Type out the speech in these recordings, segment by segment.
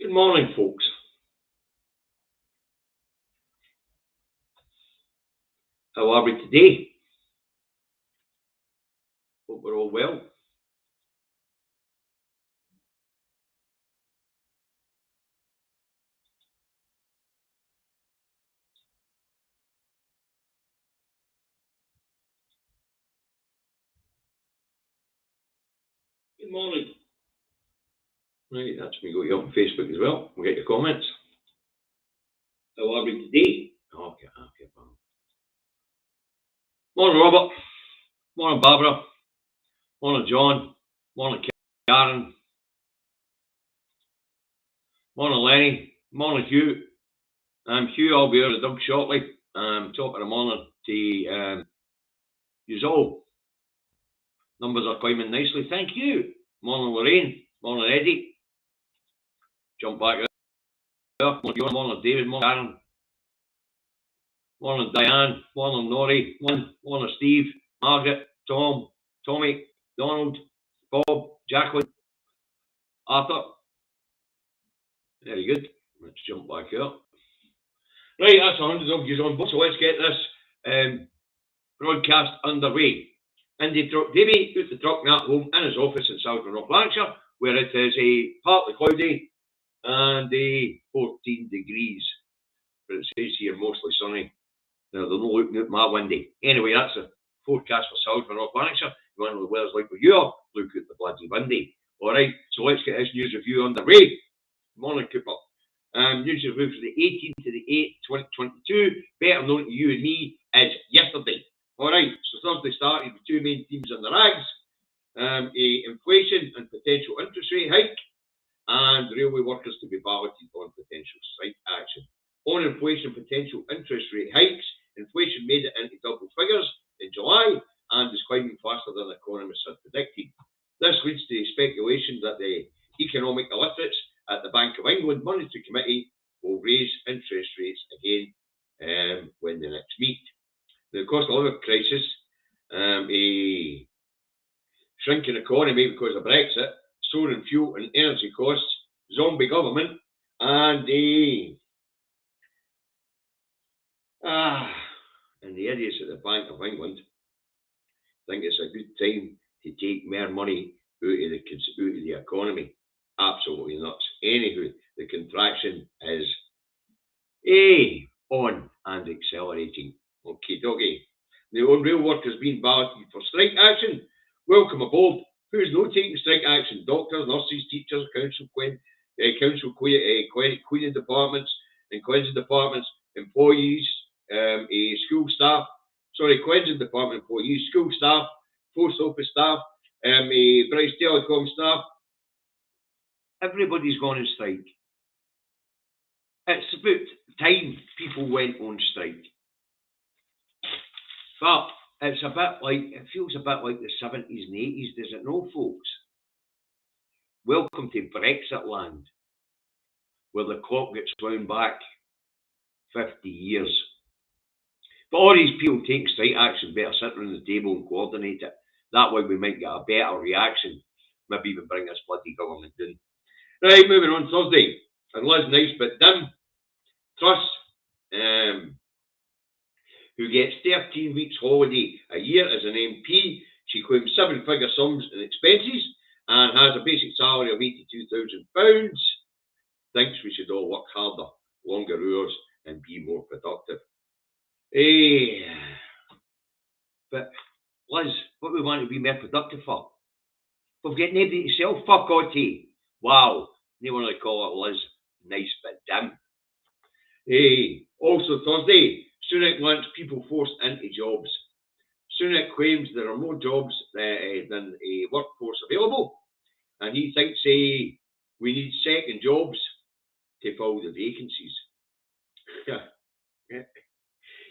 Good morning, folks. How are we today? Hope we're all well. Good morning. Right, that's me. Got you up on Facebook as well. We'll get your comments. How are we today? Okay. Morning, Robert. Morning, Barbara. Morning, John. Morning, Karen. Morning, Lenny. Morning, Hugh. Hugh, I'll be out of the dog shortly. Top of the morning to you all. Numbers are climbing nicely. Thank you. Morning, Lorraine. Morning, Eddie. Jump back out. Morning, David. Morning, Karen. Morning, Diane. Morning, Nori. Morning, Steve. Margaret. Tom. Tommy. Donald. Bob. Jacqueline. Arthur. Very good. Let's jump back out. Right, that's 100 of you on board. So let's get this broadcast underway. Indy truck Davey out the truck and at home in his office in Southern North Lanarkshire, where it is a partly cloudy and 14 degrees. But it says here mostly sunny. Now, they're not looking at my windy. Anyway, that's a forecast for Southern North Lanarkshire. You want to know the weather's like where you are? Look at the bloody windy. All right, so let's get this news review underway. Morning, Cooper. News review for the 18th to the 8th, 2022, better known to you and me as yesterday. All right, so Thursday started with two main themes on the rags, inflation and potential interest rate hike, and railway workers to be balloted on potential strike action. On inflation potential interest rate hikes, inflation made it into double figures in July and is climbing faster than economists had predicted. This leads to speculation that the economic illiterates at the Bank of England Monetary Committee will raise interest rates again when they next meet. The cost of living crisis, a shrinking economy because of Brexit, soaring fuel and energy costs, zombie government, and the idiots at the Bank of England think it's a good time to take more money out of the economy. Absolutely nuts. Anywho, the contraction is on and accelerating. Okay, doggy. The on-rail workers being balloted for strike action. Welcome aboard. Who's not taking strike action? Doctors, nurses, teachers, cleaning departments and cleansing departments, employees, school staff. Cleansing department employees, school staff, post office staff, British Telecom staff. Everybody's gone on strike. It's about time people went on strike. But it feels a bit like the 70s and 80s, does it not, folks? Welcome to Brexit land, where the clock gets wound back 50 years. But all these people taking strike action better sit around the table and coordinate it. That way we might get a better reaction. Maybe even bring this bloody government down. Right, moving on Thursday. And Liz Nice but Dim Truss, who gets 13 weeks holiday a year as an MP. She claims 7-figure sums in expenses and has a basic salary of £82,000. Thinks we should all work harder, longer hours, and be more productive. But Liz, what we want to be more productive for? We've got nobody to sell. Fuck Otti. Wow. They want to call it Liz Nice but Dim. Also Thursday, Sunak wants people forced into jobs. Sunak claims there are more jobs than a workforce available, and he thinks we need second jobs to fill the vacancies.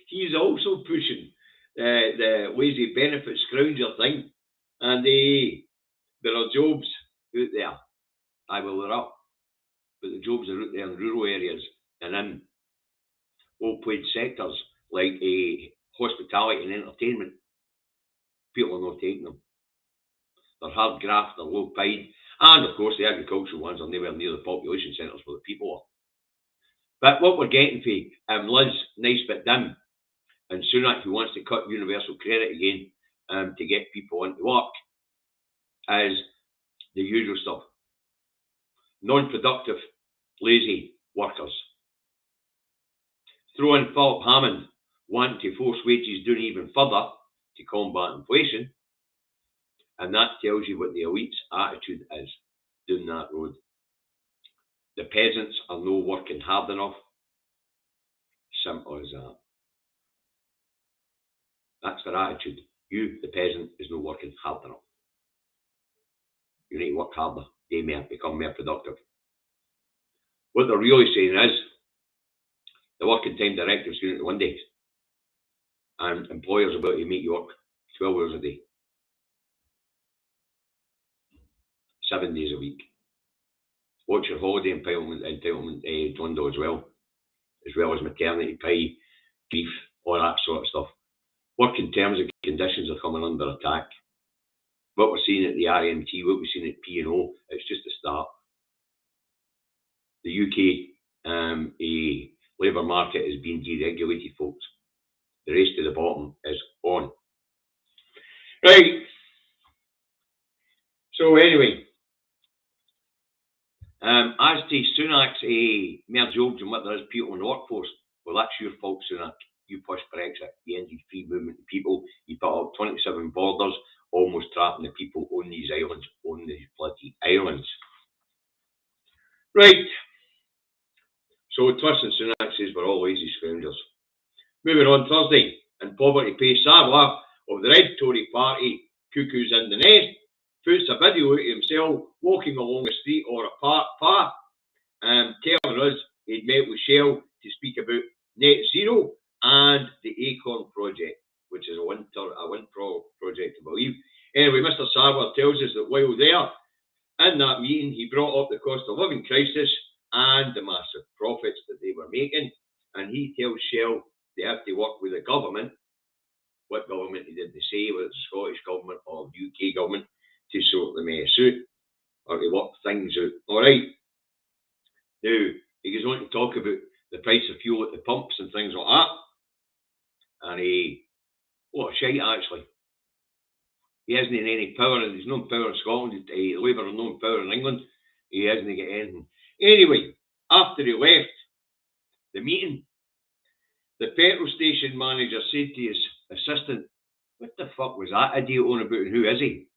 He's also pushing the lazy benefit scrounger thing, and there are jobs out there. There are, but the jobs are out there in rural areas and in well-paid sectors like hospitality and entertainment. People are not taking them. They're hard graft, they're low paid, And of course, the agricultural ones are nowhere near the population centres where the people are. But what we're getting for Liz, nice bit dim, and Sunak, who wants to cut universal credit again to get people into work, is the usual stuff. Non-productive, lazy workers. Throw in Philip Hammond wanting to force wages down even further to combat inflation, and that tells you what the elite's attitude is down that road. The peasants are not working hard enough. Simple as that. That's their attitude. You, the peasant, is not working hard enough. You need to work harder, do more, become more productive. What they're really saying is the working time directives going into 1 day, and employers are about to make you work 12 hours a day, 7 days a week. Watch your holiday entitlement dwindle as well as maternity pay, grief, all that sort of stuff. Working terms and conditions are coming under attack. What we're seeing at the RMT, what we're seeing at P&O, it's just a start. The UK labour market is being deregulated, folks. The race to the bottom is on. Right. So anyway, as to Sunak's mere jokes and what there is people in the workforce, well, that's your fault, Sunak. You pushed Brexit. You ended free movement of people. You put up 27 borders, almost trapping the people on these islands, on these bloody islands. Right. So Truss and Sunak says we're all lazy scoundrels. Moving on, Thursday, and poverty pay Sarwar of the Red Tory Party, cuckoos in the nest, puts a video of himself walking along a street or a path, telling us he'd met with Shell to speak about net zero and the Acorn project, which is a wind project, I believe. Anyway, Mr. Sarwar tells us that while there, in that meeting, he brought up the cost of living crisis and the massive profits that they were making, and he tells Shell they have to work with the government. What government he didn't say, whether it's the Scottish government or the UK government, to sort the mess out or to work things out. All right. Now, he goes on to talk about the price of fuel at the pumps and things like that. And what a shite, actually. He hasn't in any power, and there's no power in Scotland. Labour are no power in England. He hasn't got anything. Anyway, after he left the meeting, the petrol station manager said to his assistant, "What the fuck was that idiot on about, and who is he?"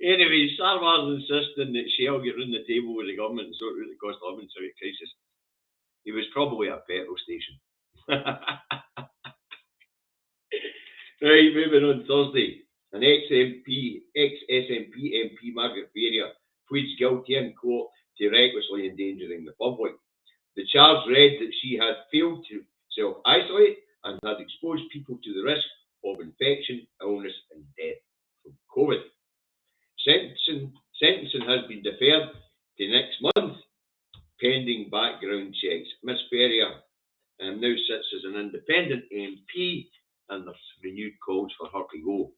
Anyway, Sarwar's insisting that Shell get round the table with the government and sort out the cost of living crisis. He was probably at a petrol station. Right, moving on Thursday. An ex-SNP MP, Margaret Ferrier, pleads guilty in court to recklessly endangering the public. The charge read that she had failed to self-isolate and had exposed people to the risk of infection, illness and death from COVID. Sentencing has been deferred to next month, pending background checks. Miss Ferrier now sits as an independent MP, and there's renewed calls for her to go.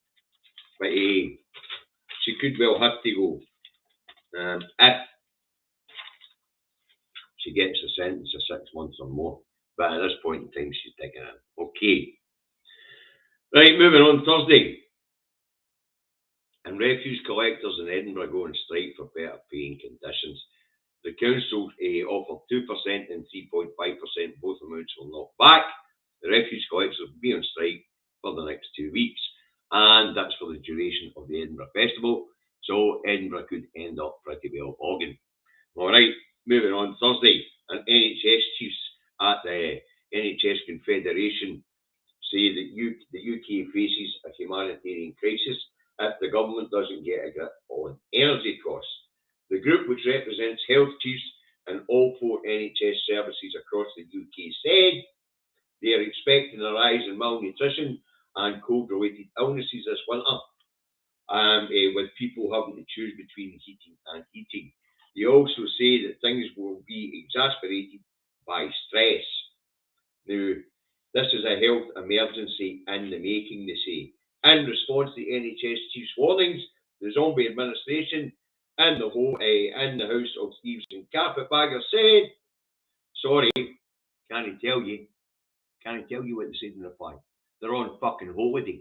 But she could well have to go if she gets a sentence of 6 months or more. But at this point in time, she's taking it. Okay. Right, moving on Thursday. And refuse collectors in Edinburgh go on strike for better paying conditions. The council offered 2% and 3.5%. Both amounts were knocked back. The refuse collectors will be on strike for the next 2 weeks, and that's for the duration of the Edinburgh Festival. So Edinburgh could end up pretty well organ. All right, moving on Thursday, and NHS chiefs at the NHS Confederation say that the UK faces a humanitarian crisis if the government doesn't get a grip on energy costs. The group, which represents health chiefs and all 4 NHS services across the UK, said they are expecting a rise in malnutrition and cold-related illnesses this winter, with people having to choose between heating and eating. They also say that things will be exacerbated by stress. Now, this is a health emergency in the making, they say. In response to NHS chief's warnings, the zombie administration and the House of Thieves and Carpetbaggers said, sorry, can't tell you what they said in reply. They're on fucking holiday.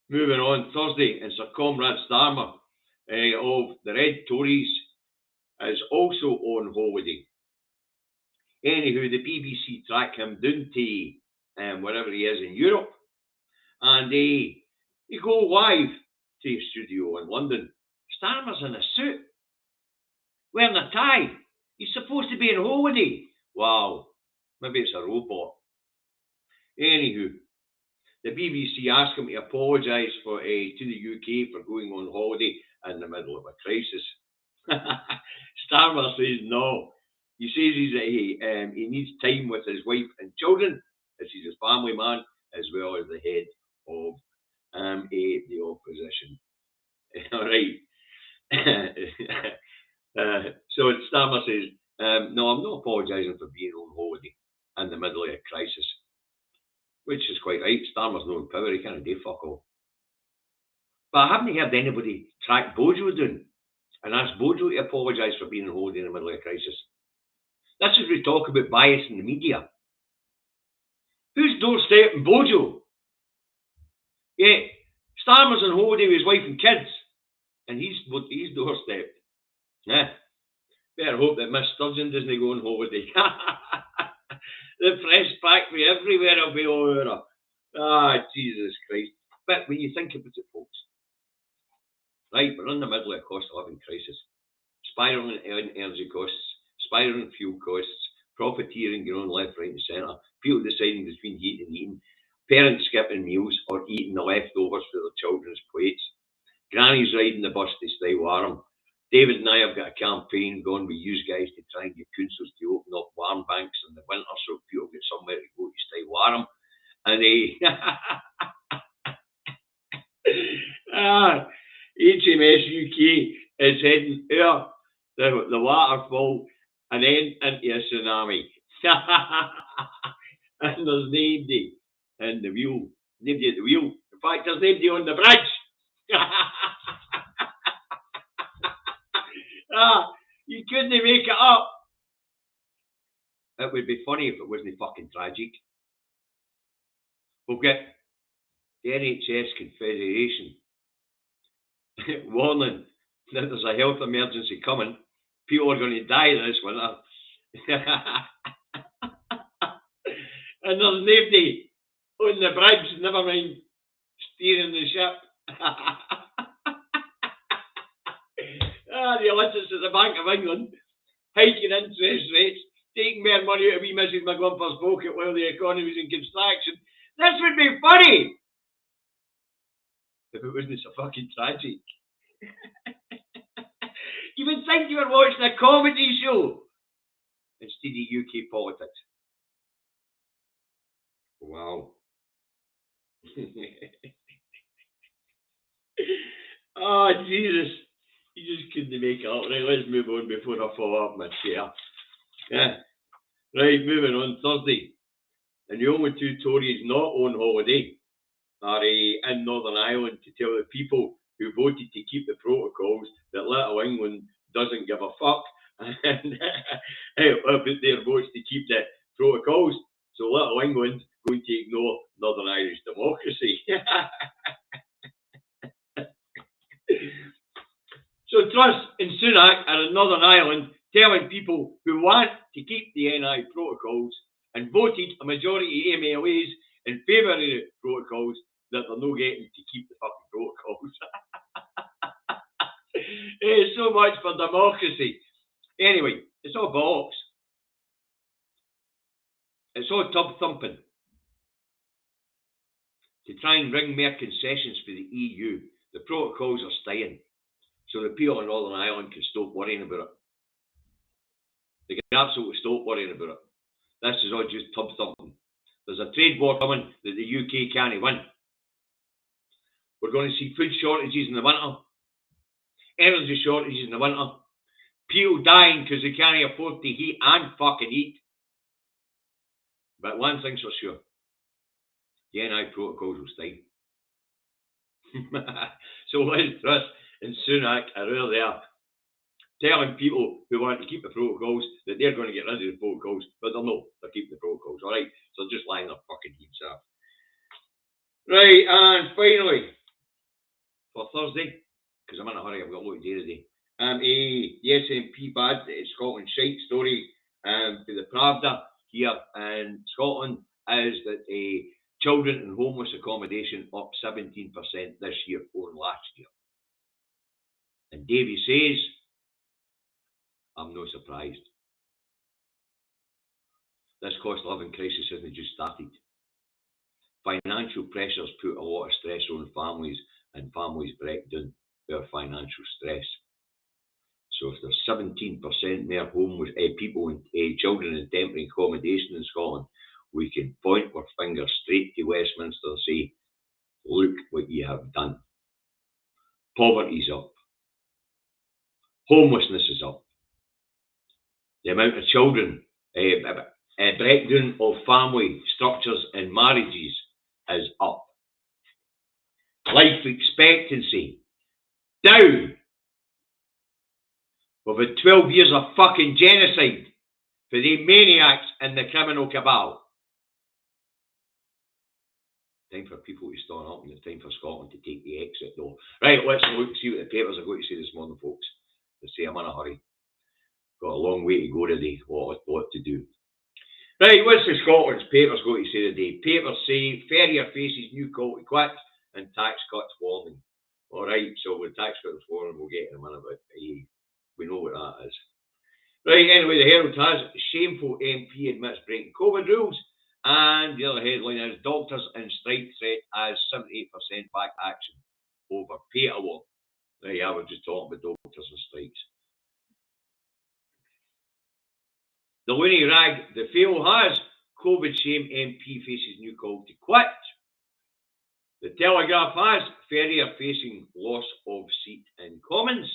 Moving on, Thursday, and Sir Comrade Starmer of the Red Tories is also on holiday. Anywho, the BBC track him down to wherever he is in Europe, and he go live to his studio in London. Starmer's in a suit, wearing a tie. He's supposed to be on holiday. Wow, maybe it's a robot. Anywho, the BBC asked him to apologise to the UK for going on holiday in the middle of a crisis. Starmer says no. He says he needs time with his wife and children, as he's a family man, as well as the head of the opposition. All right. So Starmer says, no, I'm not apologising for being on holiday in the middle of a crisis. Which is quite right. Starmer's not in power, he can't do fuck all. But I haven't heard anybody track Bojo down and ask Bojo to apologise for being on holiday in the middle of a crisis. This is we talk about bias in the media. Who's doorstepping Bojo? Yeah, Starmer's on holiday with his wife and kids, and he's doorstepped. Yeah. Better hope that Miss Sturgeon doesn't go on holiday. The press factory everywhere will be over her. Ah, Jesus Christ. But when you think about it, folks, right, we're in the middle of a cost of living crisis. Spiralling energy costs, spiralling fuel costs, profiteering going on left, right and centre, people deciding between heat and eating, parents skipping meals or eating the leftovers for their children's plates, grannies riding the bus to stay warm. David and I have got a campaign going with you guys to try and get councils to open up warm banks in the winter so people get somewhere to go to stay warm. And HMS UK is heading out the waterfall and then into a tsunami. And there's nobody in the wheel. Nobody at the wheel. In fact, there's nobody on the bridge. You couldn't make it up. It would be funny if it wasn't fucking tragic. We've got the NHS Confederation warning that there's a health emergency coming. People are going to die this winter. And there's nobody on the bridge, never mind steering the ship. The illicits at the Bank of England hiking interest rates, taking more money out of wee Mrs. McGlumper's pocket while the economy's in contraction. This would be funny if it wasn't so fucking tragic. You would think you were watching a comedy show instead of UK politics. Wow. Oh, Jesus. You just couldn't make it up. Right, let's move on before I fall off my chair. Yeah. Right, moving on. Thursday. And the only two Tories not on holiday are in Northern Ireland to tell the people who voted to keep the protocols that Little England doesn't give a fuck about their votes to keep the protocols. So Little England going to ignore Northern Irish democracy. So Truss and Sunak are in Northern Ireland telling people who want to keep the NI protocols and voted a majority of MLAs in favour of the protocols that they're not getting to keep the fucking protocols. So much for democracy. Anyway, it's all bollocks. It's all tub thumping to try and wring more concessions for the EU. The protocols are staying, so the people in Northern Ireland can stop worrying about it. They can absolutely stop worrying about it. This is all just tub thumping. There's a trade war coming that the UK can't win. We're going to see food shortages in the winter, energy shortages in the winter, people dying because they can't afford to heat and fucking eat. But one thing's for sure, DNI protocols will stay. So Liz Truss and Sunak are really there telling people who want to keep the protocols that they're going to get rid of the protocols, but they're not. They're keeping the protocols, all right? So they're just lying their fucking heads off. Right, and finally, for Thursday, because I'm in a hurry, I've got a lot to do today. The SNP bad Scotland shite story for the Pravda here in Scotland is that children in homeless accommodation up 17% this year over last year. And Davy says, I'm no surprised. This cost of living crisis hasn't just started. Financial pressures put a lot of stress on families, and families break down their financial stress. So if there's 17% more homeless people and children in temporary accommodation in Scotland, we can point our finger straight to Westminster and say, look what you have done. Poverty's up. Homelessness is up. The amount of children, breakdown of family structures and marriages is up. Life expectancy down. We've had 12 years of fucking genocide for the maniacs in the criminal cabal. Time for people to stand up, and it's time for Scotland to take the exit, though. Right, let's look and see what the papers are going to say this morning, folks. They say I'm in a hurry. Got a long way to go today. What to do? Right, what's the Scotland's papers going to say today? Papers say Ferrier faces new call to quit and tax cuts warning. All right, so with tax cuts warning, we'll get in a minute, but we know what that is. Right, anyway, the Herald has shameful MP admits breaking COVID rules, and the other headline is doctors in strike threat as 78% back action over pay award. There you are, we're just talking about doctors and strikes. The loony rag, the fail has COVID shame MP faces new call to quit. The Telegraph has Ferrier facing loss of seat in Commons.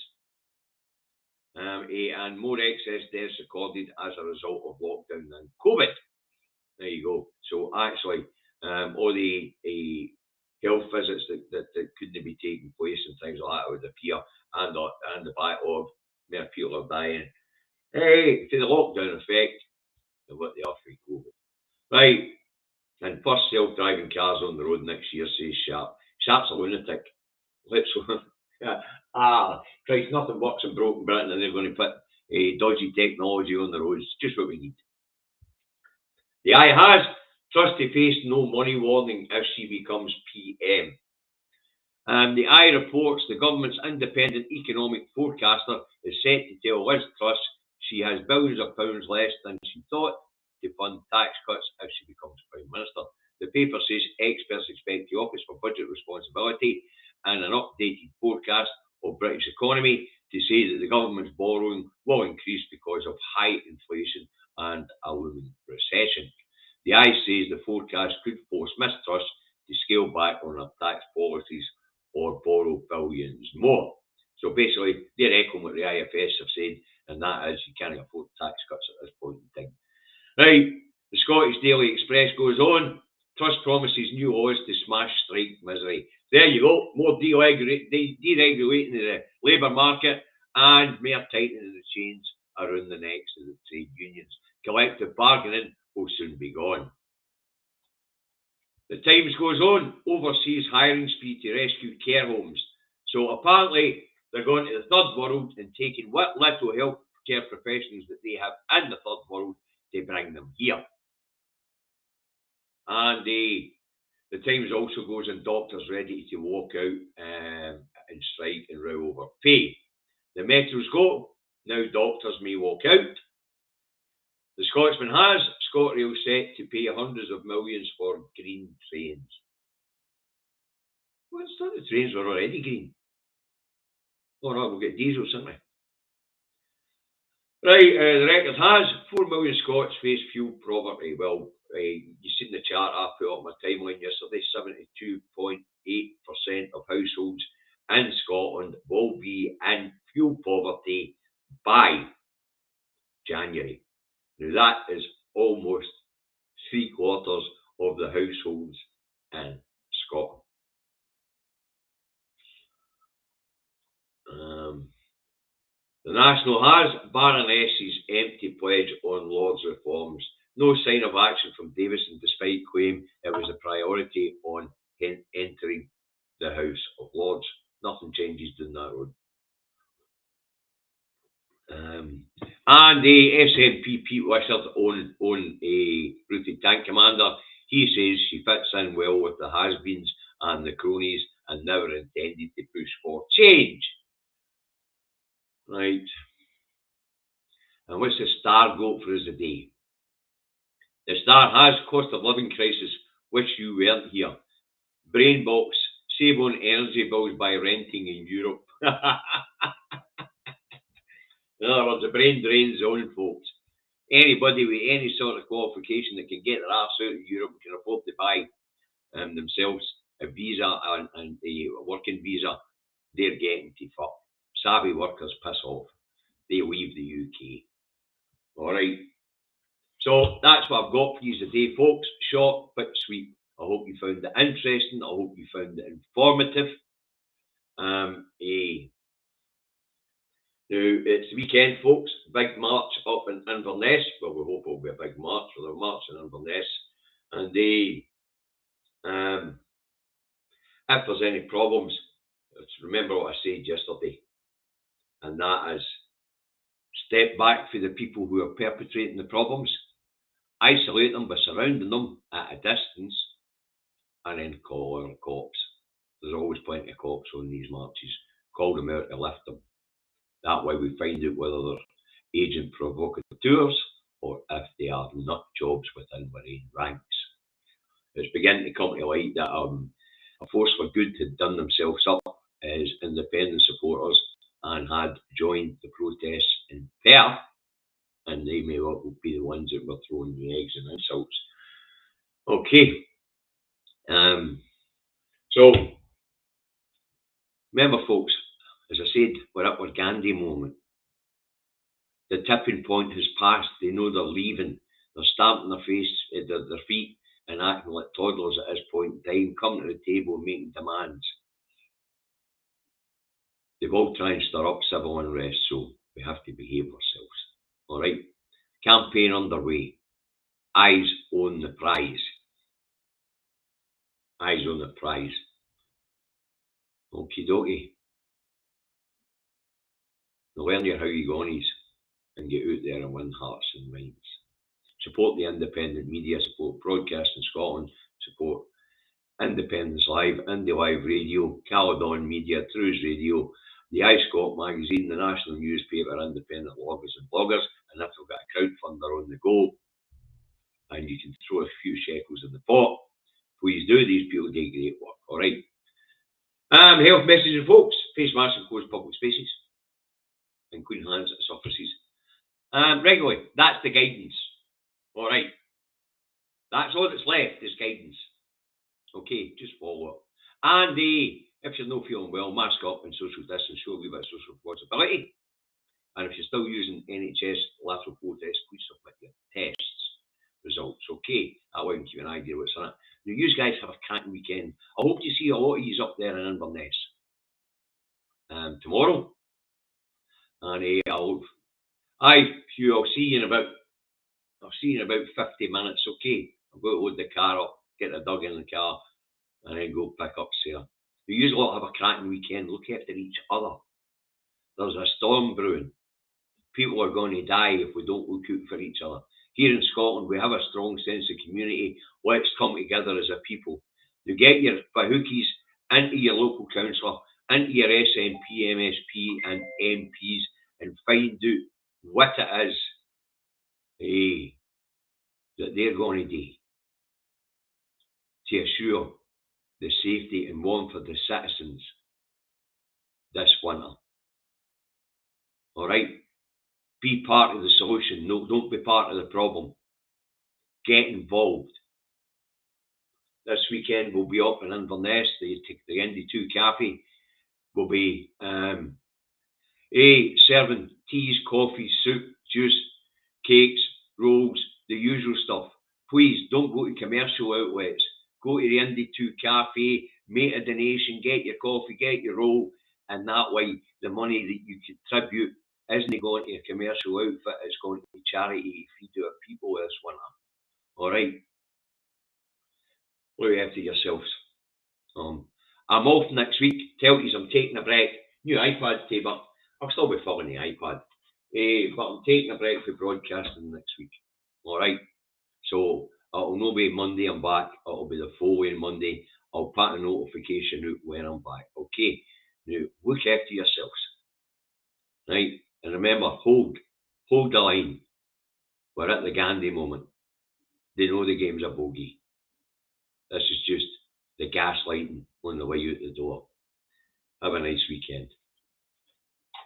And more excess deaths recorded as a result of lockdown and COVID. There you go. So actually, all the health visits that couldn't be taking place and things like that would appear, and the back of more people are dying. Hey, for the lockdown effect, of what they are for COVID. Right, and first self-driving cars on the road next year, says Sharp. Sharp's a lunatic. Let's Christ, nothing works in broken Britain, and they're going to put dodgy technology on the roads. Just what we need. The Eye has Truss to face no money warning if she becomes PM. The Eye reports the government's independent economic forecaster is set to tell Liz Truss she has billions of pounds less than she thought to fund tax cuts if she becomes Prime Minister. The paper says experts expect the Office for Budget Responsibility and an updated forecast of British economy to say that the government's borrowing will increase because of high inflation and a looming recession. The Eye says the forecast could force Miss Truss to scale back on her tax policies or borrow billions more. So basically, they're echoing what the IFS have said, and that is you can't afford tax cuts at this point in time. Right, the Scottish Daily Express goes on. Truss promises new laws to smash strike misery. There you go, more deregulating the labour market and more tightening the chains around the necks of the trade unions. Collective bargaining will soon be gone. The Times goes on, overseas hiring spree to rescue care homes. So apparently they're going to the third world and taking what little health care professionals that they have in the third world to bring them here. And the Times also goes on doctors ready to walk out and strike and row over pay. The Metro's go, now doctors may walk out. The Scotsman has ScotRail set to pay hundreds of millions for green trains. Well, it's not the trains were already green. All right, we'll get diesel, certainly. Right, the Record has 4 million Scots face fuel poverty. Well, you seen the chart I put up my timeline yesterday. 72.8% of households in Scotland will be in fuel poverty by January. Now that is almost 3/4 of the households The National has Baroness's empty pledge on Lord's reforms. No sign of action from Davison, despite claim it was a priority on entering the House of Lords. Nothing changes down that road. And the SNP Pete Wishart on a Ruthie Tank Commander, he says she fits in well with the has-beens and the cronies and never intended to push for change. Right. And what's the Star got for us today? The Star has cost of living crisis. Wish you weren't here. Brain box. Save on energy bills by renting in Europe. In other words, the brain drains on, folks. Anybody with any sort of qualification that can get their arse out of Europe can afford to buy themselves a visa and a working visa. They're getting to fuck. Savvy workers piss off. They leave the UK. Alright. So that's what I've got for you today, folks. Short but sweet. I hope you found it interesting. I hope you found it informative. Now, it's the weekend, folks. Big march up in Inverness. Well, we hope it'll be a big march. Well, they're marching in Inverness. And if there's any problems, remember what I said yesterday. And that is, step back for the people who are perpetrating the problems. Isolate them by surrounding them at a distance. And then call our cops. There's always plenty of cops on these marches. Call them out to lift them. That way we find out whether they're agent provocateurs or if they are nut jobs within our own ranks. It's beginning to come to light that a force for good had done themselves up as independent supporters and had joined the protests in Perth, and they may well be the ones that were throwing the eggs and insults. Okay. So, remember, folks, as I said, we're at our Gandhi moment. The tipping point has passed. They know they're leaving. They're stamping their feet and acting like toddlers at this point in time, coming to the table and making demands. They've all tried and stir up civil unrest, so we have to behave ourselves. All right? Campaign underway. Eyes on the prize. Eyes on the prize. Okie dokie. Now learn your how you gonies and get out there and win hearts and minds. Support the independent media, support Broadcasting Scotland, support Independence Live, Indie Live Radio, Caledon Media, Trues Radio, the iScot magazine, the national newspaper, independent loggers and bloggers, and if we've got a crowdfunder on the go, and you can throw a few shekels in the pot, please do. These people do great work, alright? Health messages, folks. Face masks and closed public spaces, and clean hands at surfaces. Regularly, that's the guidance. Alright. That's all that's left is guidance. Okay, just follow up. And if you're not feeling well, mask up and social distance, show a wee bit of social responsibility. And if you're still using NHS lateral flow tests, please submit your tests results. Okay, that way we can give you an idea what's on it. Now, you guys have a cracking weekend. I hope to see a lot of you up there in Inverness tomorrow. And I'll see you in about 50 minutes. Okay, I'll go to load the car up, get the dog in the car, and then go pick up Sarah. You usually all have a cracking weekend. Look after each other. There's a storm brewing. People are going to die if we don't look out for each other. Here in Scotland, we have a strong sense of community. Let's come together as a people. You get your bahookies into your local councillor, into your SNP, MSP and MPs, and find out what it is that they're going to do to assure the safety and warmth of the citizens this winter. Alright? Be part of the solution. No, don't be part of the problem. Get involved. This weekend we'll be up in Inverness. The ND2 Cafe will be serving teas, coffees, soup, juice, cakes, rolls, the usual stuff. Please don't go to commercial outlets. Go to the ND2 Cafe, make a donation, get your coffee, get your roll, and that way the money that you contribute isn't going to a commercial outfit, it's going to charity to feed our people this winter. Alright? Look after yourselves. I'm off next week. Tell you I'm taking a break. New iPad today, but I'll still be following the iPad. But I'm taking a break for broadcasting next week. Alright? So it'll not be Monday I'm back. It'll be the following Monday. I'll put a notification out when I'm back. Okay? Now, look after yourselves. Right? And remember, hold the line. We're at the Gandhi moment. They know the game's a bogey. This is just the gaslighting on the way out the door. Have a nice weekend.